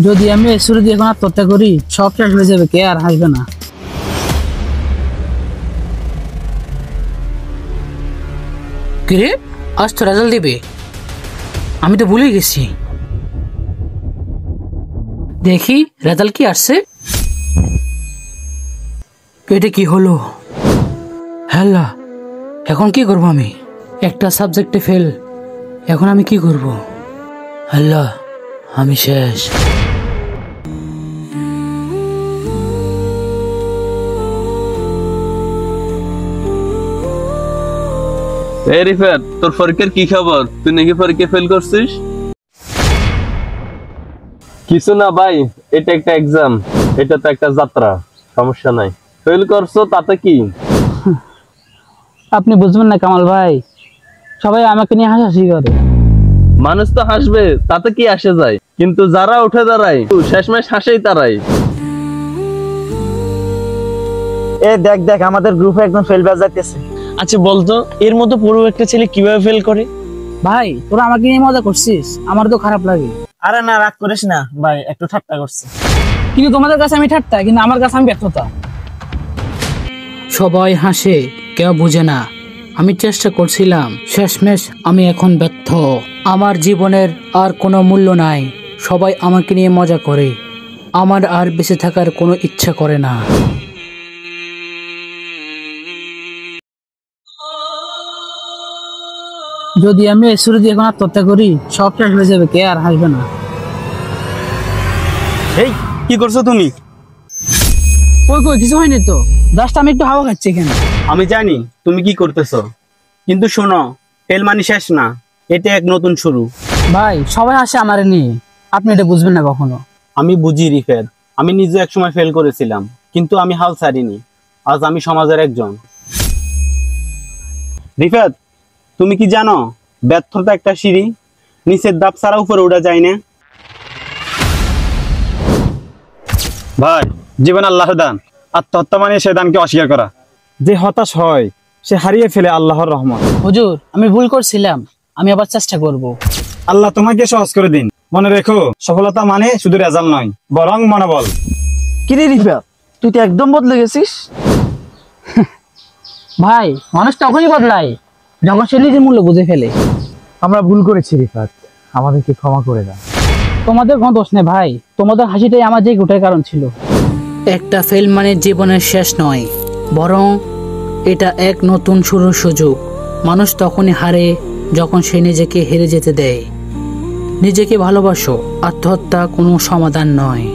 যদি আমি শুরু দিয়ে এখন আত্মহত্যা করি সব শেষ হয়ে যাবে, কে আর হাসবে না। কিরে, আজ তো রেজাল্ট দিবে, আমি তো ভুলে গেছি। দেখি রেজাল্ট কি আসছে। এটা কি হলো? হ্যালা, এখন কি করবো আমি? একটা সাবজেক্টে ফেল, এখন আমি কি করব? হ্যালা, আমি শেষ। এই রিফাত, তোর পরীক্ষার কি খবর? তুই নাকি পরীক্ষা ফেল করছিস? কিছু না ভাই, এটা একটা এক্সাম, এটা তো একটা যাত্রা, সমস্যা নাই। ফেল করছো তাতে কি? আপনি বুঝবেন না কামাল ভাই, সবাই আমাকে নিয়ে হাসাহাসি করে। মানুষ তো হাসবে, তাতে কি আসে যায়, কিন্তু যারা উঠে দাঁড়ায় শেষমেশ হাসেই তারাই। এ দেখ দেখ, আমাদের গ্রুপে একজন ফেল ব্যাচ যাইতেছে। আচ্ছা বলতো, এর মতো পুরো একটা ছেলে কিভাবে ফেল করে? ভাই তোরা আমাকে নিয়ে মজা করছিস, আমার তো খারাপ লাগে। আরে না, রাগ করিস না ভাই, একটু ঠাট্টা করছে। কিন্তু তোমাদের কাছে আমি ঠাট্টা, কিন্তু আমার কাছে আমি ব্যর্থতা। সবাই হাসে, কেউ বুঝে না। আমি চেষ্টা করছিলাম, শেষমেশ আমি এখন ব্যর্থ। আমার জীবনের আর কোনো মূল্য নাই, সবাই আমাকে নিয়ে মজা করে, আমার আর বেঁচে থাকার কোনো ইচ্ছা করে না। যদি আমি শুরু দিয়ে এখন আত্মহত্যা করি সব শেষ হয়ে যাবে, কে আর হাসবে না। এই কি করছো তুমি? কই কই কিছু হয়নি তো, জাস্ট আমি একটু হাওয়া খাচ্ছি এখানে। আমি জানি তুমি কি করতেছো, কিন্তু শোনো, ফেল মানে শেষ না, এটা এক নতুন শুরু। ভাই সবাই হাসে আমারে নিয়ে, আপনি এটা বুঝবেন না কখনো। আমি বুঝি রিফাত, আমি নিজে এক সময় ফেল করেছিলাম, কিন্তু আমি হাল ছাড়িনি। আজ আমি সমাজের একজন। রিফাত, তুমি কি জানো ব্যর্থতা একটা সিঁড়ি, নিচের ধাপ ছাড়া উপরে উঠা যায় না। ভাই, জীবন আল্লাহর দান, আত্মহত্যা মানে সে দানকে অস্বীকার করা। যে হতাশ হয় সে হারিয়ে ফেলে আল্লাহর রহমত। হুজুর আমি ভুল করছিলাম, আমি আবার চেষ্টা করব। আল্লাহ তোমাকে সহজ করে দিন। মনে রেখো, সফলতা মানে শুধু রেজাল্ট নয়, বরং মনোবল। কিরে রিফাত, তুই তো একদম বদলে গেছিস। ভাই মানুষ তখনই বদলায় যখন সে নিজের মূল্য বুঝে ফেলে। আমরা ভুল করেছি রিফাত, আমাদেরকে ক্ষমা করে দাও। তোমাদের কোনো দোষ নেই ভাই, তোমাদের হাসিটাই আমার যে গোটার কারণ ছিল। একটা ফেল মানে জীবনের শেষ নয়, বরং এটা এক নতুন শুরুর সুযোগ। মানুষ তখনই হারে যখন সে নিজেকে হেরে যেতে দেয়। নিজেকে ভালোবাসো, আত্মহত্যা কোনো সমাধান নয়।